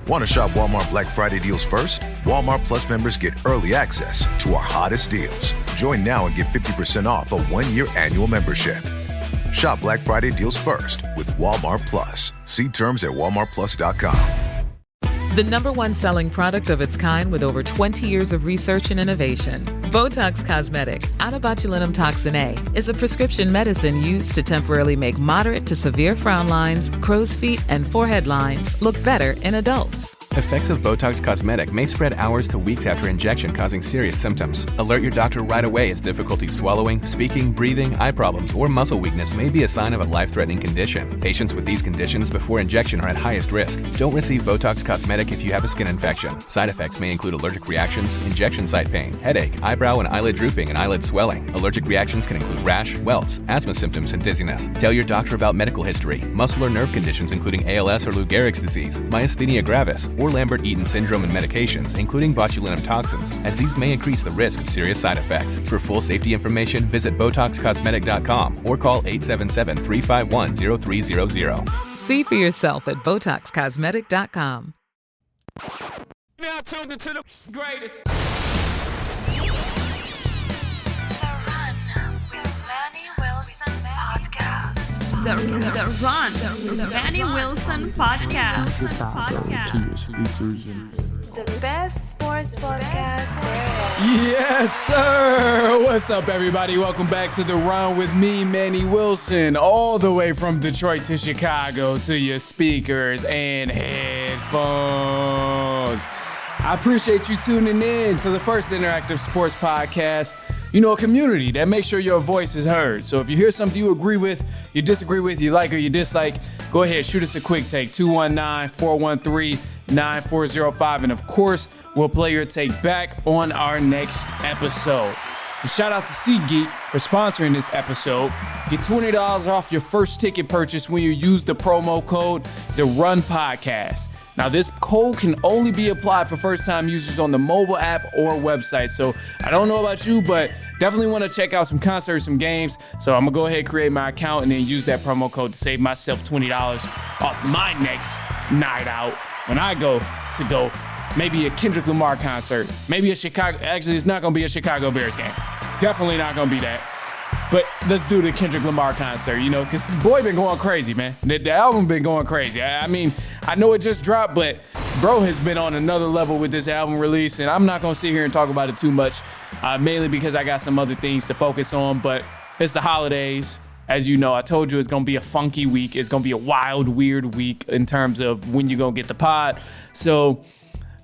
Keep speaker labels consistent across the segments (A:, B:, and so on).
A: Want to shop Walmart Black Friday deals first? Walmart Plus members get early access to our hottest deals. Join now and get 50% off a 1-year annual membership. Shop Black Friday deals first with Walmart Plus. See terms at walmartplus.com.
B: The number one selling product of its kind with over 20 years of research and innovation. Botox Cosmetic, out of botulinum toxin A, is a prescription medicine used to temporarily make moderate to severe frown lines, crow's feet, and forehead lines look better in adults.
C: Effects of Botox Cosmetic may spread hours to weeks after injection, causing serious symptoms. Alert your doctor right away as difficulty swallowing, speaking, breathing, eye problems, or muscle weakness may be a sign of a life-threatening condition. Patients with these conditions before injection are at highest risk. Don't receive Botox Cosmetic if you have a skin infection. Side effects may include allergic reactions, injection site pain, headache, eyebrow and eyelid drooping, and eyelid swelling. Allergic reactions can include rash, welts, asthma symptoms, and dizziness. Tell your doctor about medical history, muscle or nerve conditions including ALS or Lou Gehrig's disease, myasthenia gravis, or Lambert-Eaton syndrome and medications, including botulinum toxins, as these may increase the risk of serious side effects. For full safety information, visit BotoxCosmetic.com or call 877-351-0300.
B: See for yourself at BotoxCosmetic.com.
D: Now tuned into the greatest.
E: The Run with Manny Wilson podcast.
F: The Run, the Manny Wilson podcast.
E: The best sports podcast there is.
D: Yes, sir. What's up, everybody? Welcome back to The Run with me, Manny Wilson, all the way from Detroit to Chicago to your speakers and headphones. I appreciate you tuning in to the first interactive sports podcast. You know, a community that makes sure your voice is heard. So if you hear something you agree with, you disagree with, you like or you dislike, go ahead, shoot us a quick take, 219-413-9405. And of course, we'll play your take back on our next episode. And shout out to SeatGeek for sponsoring this episode. Get $20 off your first ticket purchase when you use the promo code TheRunPodcast. Now, this code can only be applied for first-time users on the mobile app or website. So I don't know about you, but definitely want to check out some concerts, some games. So I'm going to go ahead and create my account and then use that promo code to save myself $20 off my next night out when I go maybe a Kendrick Lamar concert, maybe a Chicago. Actually, it's not going to be a Chicago Bears game. Definitely not going to be that. But let's do the Kendrick Lamar concert, you know, because the boy been going crazy, man. The album been going crazy. I mean, I know it just dropped, but bro has been on another level with this album release, and I'm not going to sit here and talk about it too much, mainly because I got some other things to focus on, but it's the holidays. As you know, I told you it's going to be a funky week. It's going to be a wild, weird week in terms of when you're going to get the pod. So,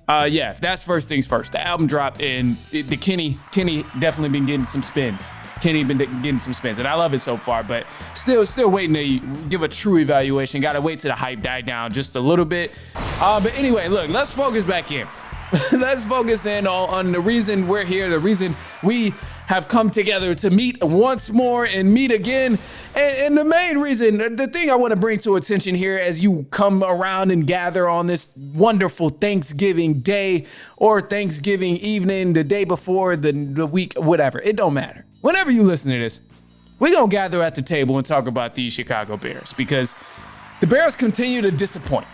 D: yeah, that's first things first. The album dropped, and the Kenny definitely been getting some spins. Kenny been getting some spins, and I love it so far, but still waiting to give a true evaluation. Got to wait till the hype died down just a little bit. But anyway, look, let's focus back in. Let's focus in on the reason we're here, the reason we have come together to meet once more and meet again. And the main reason, the thing I want to bring to attention here as you come around and gather on this wonderful Thanksgiving day or Thanksgiving evening, the day before, the week, whatever, it don't matter. Whenever you listen to this, we're going to gather at the table and talk about these Chicago Bears because the Bears continue to disappoint.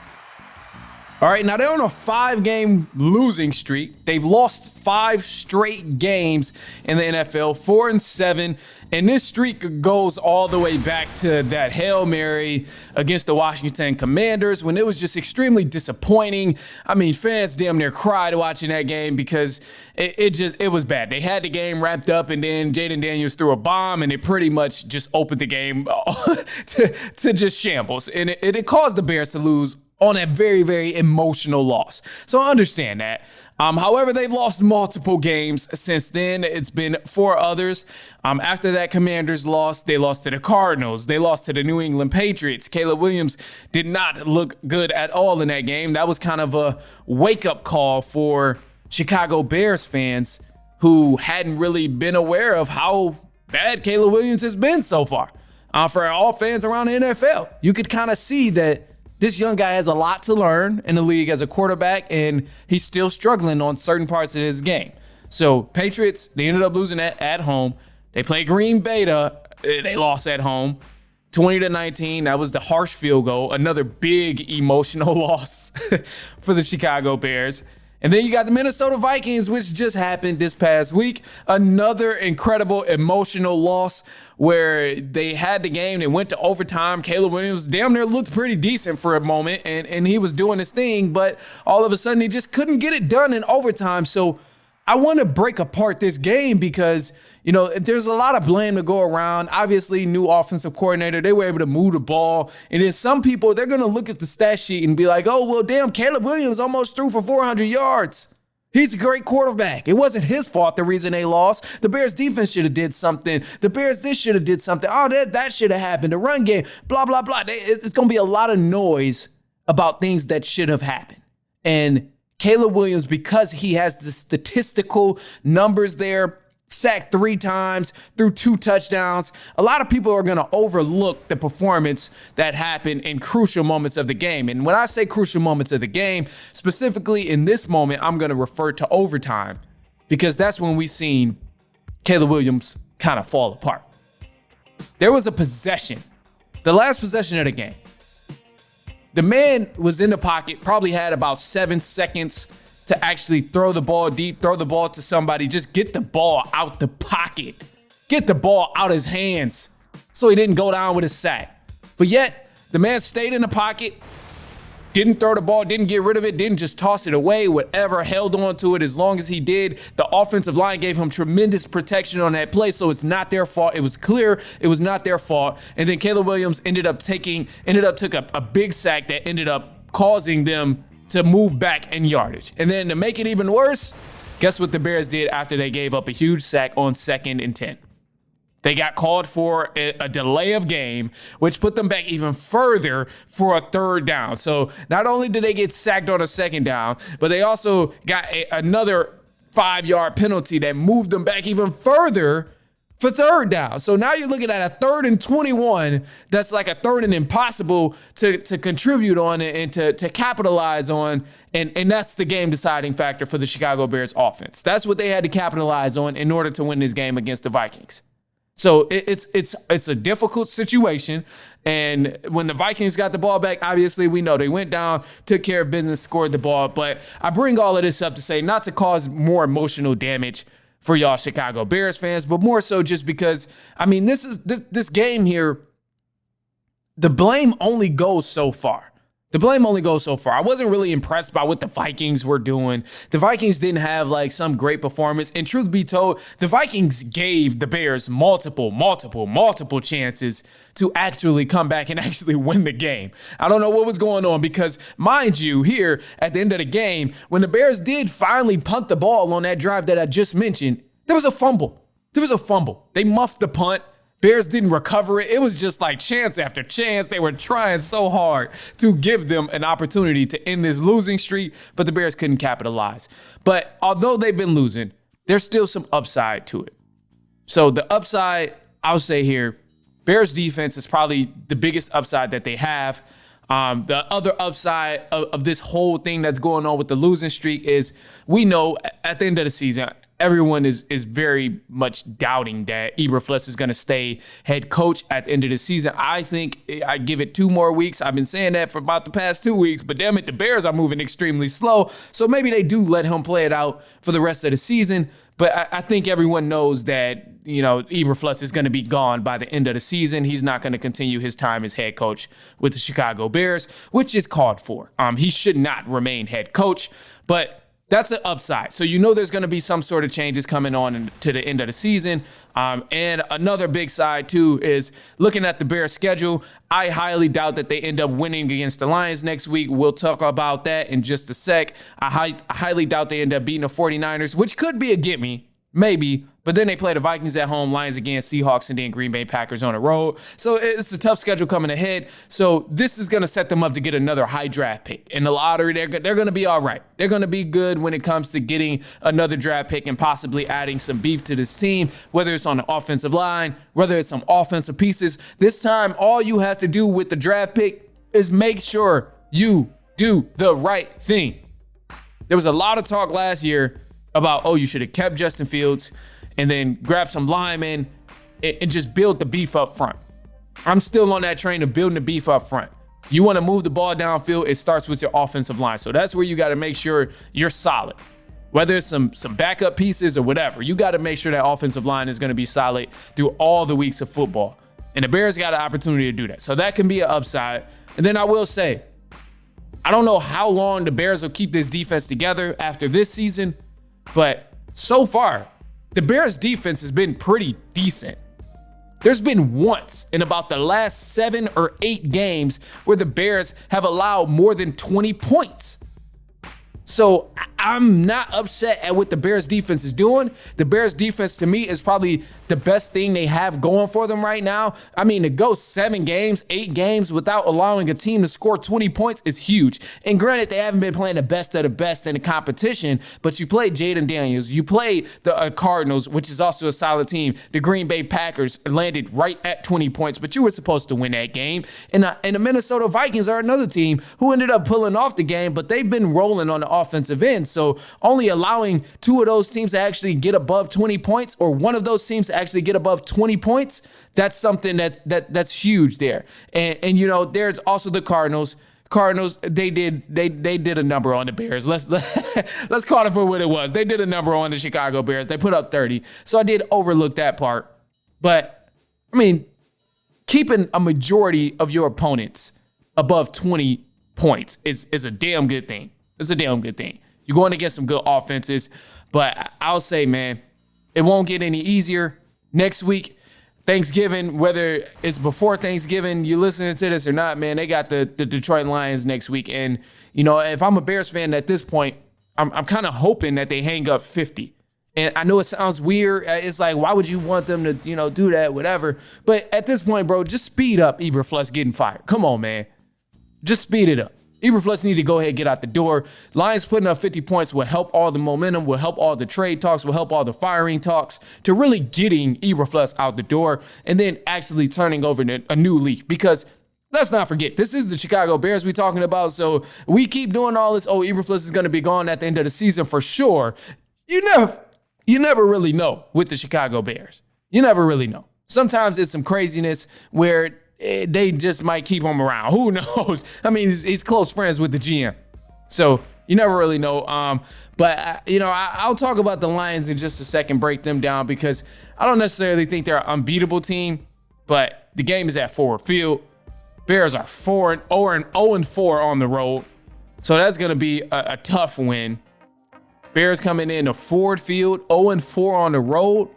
D: All right, now they're on a 5-game losing streak. They've lost 5 straight games in the NFL, 4-7. And this streak goes all the way back to that Hail Mary against the Washington Commanders when it was just extremely disappointing. I mean, fans damn near cried watching that game because it was bad. They had the game wrapped up and then Jaden Daniels threw a bomb and it pretty much just opened the game to just shambles. And it caused the Bears to lose on a very, very emotional loss. So I understand that. However, they've lost multiple games since then. It's been 4 others. After that Commanders loss, they lost to the Cardinals. They lost to the New England Patriots. Caleb Williams did not look good at all in that game. That was kind of a wake-up call for Chicago Bears fans who hadn't really been aware of how bad Caleb Williams has been so far. For all fans around the NFL, you could kind of see that this young guy has a lot to learn in the league as a quarterback, and he's still struggling on certain parts of his game. So Patriots, they ended up losing at home. They played Green Bay, they lost at home. 20-19. That was the harsh field goal. Another big emotional loss for the Chicago Bears. And then you got the Minnesota Vikings, which just happened this past week. Another incredible emotional loss where they had the game. They went to overtime. Caleb Williams damn near looked pretty decent for a moment, and he was doing his thing. But all of a sudden, he just couldn't get it done in overtime. So I want to break apart this game because, you know, there's a lot of blame to go around. Obviously, new offensive coordinator, they were able to move the ball. And then some people, they're going to look at the stat sheet and be like, oh, well, damn, Caleb Williams almost threw for 400 yards. He's a great quarterback. It wasn't his fault, the reason they lost. The Bears defense should have did something. The Bears this should have did something. Oh, that should have happened. The run game, blah, blah, blah. It's going to be a lot of noise about things that should have happened. And Caleb Williams, because he has the statistical numbers there, sacked 3 times, threw 2 touchdowns. A lot of people are going to overlook the performance that happened in crucial moments of the game. And when I say crucial moments of the game, specifically in this moment, I'm going to refer to overtime because that's when we seen Caleb Williams kind of fall apart. There was a possession, the last possession of the game. The man was in the pocket, probably had about 7 seconds to actually throw the ball deep, throw the ball to somebody, just get the ball out the pocket, get the ball out his hands so he didn't go down with a sack. But yet, the man stayed in the pocket, didn't throw the ball, didn't get rid of it, didn't just toss it away, whatever, held on to it as long as he did. The offensive line gave him tremendous protection on that play, so it's not their fault. It was clear it was not their fault. And then Caleb Williams ended up took a big sack that ended up causing them to move back in yardage. And then to make it even worse, guess what the Bears did after they gave up a huge sack on 2nd and 10? They got called for a delay of game, which put them back even further for a 3rd down. So not only did they get sacked on a 2nd down, but they also got another 5-yard penalty that moved them back even further for 3rd down. So now you're looking at a 3rd and 21. That's like a 3rd and impossible to contribute on and to capitalize on. And that's the game deciding factor for the Chicago Bears offense. That's what they had to capitalize on in order to win this game against the Vikings. So it's a difficult situation. And when the Vikings got the ball back, obviously we know they went down, took care of business, scored the ball. But I bring all of this up to say not to cause more emotional damage for y'all Chicago Bears fans, but more so just because, I mean, this game here, the blame only goes so far. I wasn't really impressed by what the Vikings were doing. The Vikings didn't have like some great performance. And truth be told, the Vikings gave the Bears multiple chances to actually come back and actually win the game. I don't know what was going on because, mind you, here at the end of the game, when the Bears did finally punt the ball on that drive that I just mentioned, there was a fumble. They muffed the punt. Bears didn't recover it. It was just like chance after chance. They were trying so hard to give them an opportunity to end this losing streak, but the Bears couldn't capitalize. But although they've been losing, there's still some upside to it. So the upside, I'll say here, Bears defense is probably the biggest upside that they have. The other upside of this whole thing that's going on with the losing streak is we know at the end of the season, everyone is very much doubting that Eberflus is going to stay head coach at the end of the season. I think I give it 2 more weeks. I've been saying that for about the past 2 weeks, but damn it, the Bears are moving extremely slow. So maybe they do let him play it out for the rest of the season. But I think everyone knows that, you know, Eberflus is going to be gone by the end of the season. He's not going to continue his time as head coach with the Chicago Bears, which is called for. He should not remain head coach, but that's an upside. So you know there's going to be some sort of changes coming on to the end of the season. And another big side, too, is looking at the Bears' schedule. I highly doubt that they end up winning against the Lions next week. We'll talk about that in just a sec. I highly doubt they end up beating the 49ers, which could be a gimme, maybe. But then they play the Vikings at home, Lions again, Seahawks, and then Green Bay Packers on the road. So it's a tough schedule coming ahead. So this is going to set them up to get another high draft pick. In the lottery, they're going to be all right. They're going to be good when it comes to getting another draft pick and possibly adding some beef to this team, whether it's on the offensive line, whether it's some offensive pieces. This time, all you have to do with the draft pick is make sure you do the right thing. There was a lot of talk last year about, oh, you should have kept Justin Fields and then grab some linemen and just build the beef up front. I'm still on that train of building the beef up front. You want to move the ball downfield, it starts with your offensive line. So that's where you got to make sure you're solid. Whether it's some backup pieces or whatever, you got to make sure that offensive line is going to be solid through all the weeks of football. And the Bears got an opportunity to do that. So that can be an upside. And then I will say, I don't know how long the Bears will keep this defense together after this season, but so far, the Bears defense has been pretty decent. There's been once in about the last 7 or 8 games where the Bears have allowed more than 20 points. So I'm not upset at what the Bears defense is doing. The Bears defense to me is probably the best thing they have going for them right now. I mean, to go 7 games, 8 games without allowing a team to score 20 points is huge. And granted, they haven't been playing the best of the best in the competition, but you played Jaden Daniels. You played the Cardinals, which is also a solid team. The Green Bay Packers landed right at 20 points, but you were supposed to win that game. And the Minnesota Vikings are another team who ended up pulling off the game, but they've been rolling on the offensive end. So only allowing 2 of those teams to actually get above 20 points, or one of those teams to actually get above 20 points, that's something that's huge there. And you know, there's also the Cardinals. They did a number on the Bears. Let's call it for what it was. They did a number on the Chicago Bears. They put up 30. So I did overlook that part. But I mean, keeping a majority of your opponents above 20 points is a damn good thing. It's a damn good thing. You're going against some good offenses, but I'll say, man, it won't get any easier. Next week, Thanksgiving, whether it's before Thanksgiving, you listening to this or not, man, they got the Detroit Lions next week. And, you know, if I'm a Bears fan at this point, I'm kind of hoping that they hang up 50. And I know it sounds weird. It's like, why would you want them to, you know, do that, whatever. But at this point, bro, just speed up Eberflus getting fired. Come on, man. Just speed it up. Eberflus need to go ahead and get out the door. Lions putting up 50 points will help all the momentum, will help all the trade talks, will help all the firing talks to really getting Eberflus out the door and then actually turning over a new leaf. Because let's not forget, this is the Chicago Bears we're talking about. So we keep doing all this, Eberflus is going to be gone at the end of the season for sure. You never really know with the Chicago Bears. You never really know. Sometimes it's some craziness where they just might keep him around. Who knows? I mean, he's close friends with the GM. So you never really know. I'll talk about the Lions in just a second, break them down, because I don't necessarily think they're an unbeatable team, but the game is at Ford Field. Bears are 0-4 on the road. So that's going to be a tough win. Bears coming in to Ford Field, 0-4 on the road.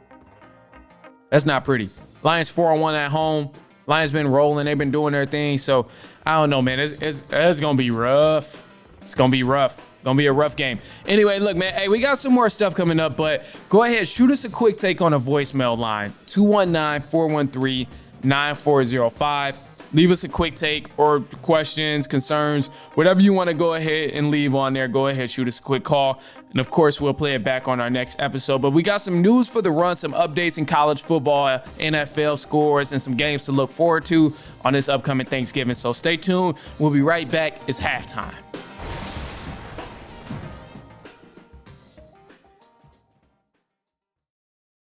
D: That's not pretty. Lions 4-1 at home. Lions been rolling. They've been doing their thing. So I don't know, man. It's going to be rough. It's going to be rough. Going to be a rough game. Anyway, look, man. Hey, we got some more stuff coming up, but go ahead. Shoot us a quick take on a voicemail line. 219-413-9405. Leave us a quick take or questions, concerns, whatever you want to go ahead and leave on there. Go ahead, shoot us a quick call. And of course, we'll play it back on our next episode. But we got some news for the run, some updates in college football, NFL scores, and some games to look forward to on this upcoming Thanksgiving. So stay tuned. We'll be right back. It's halftime.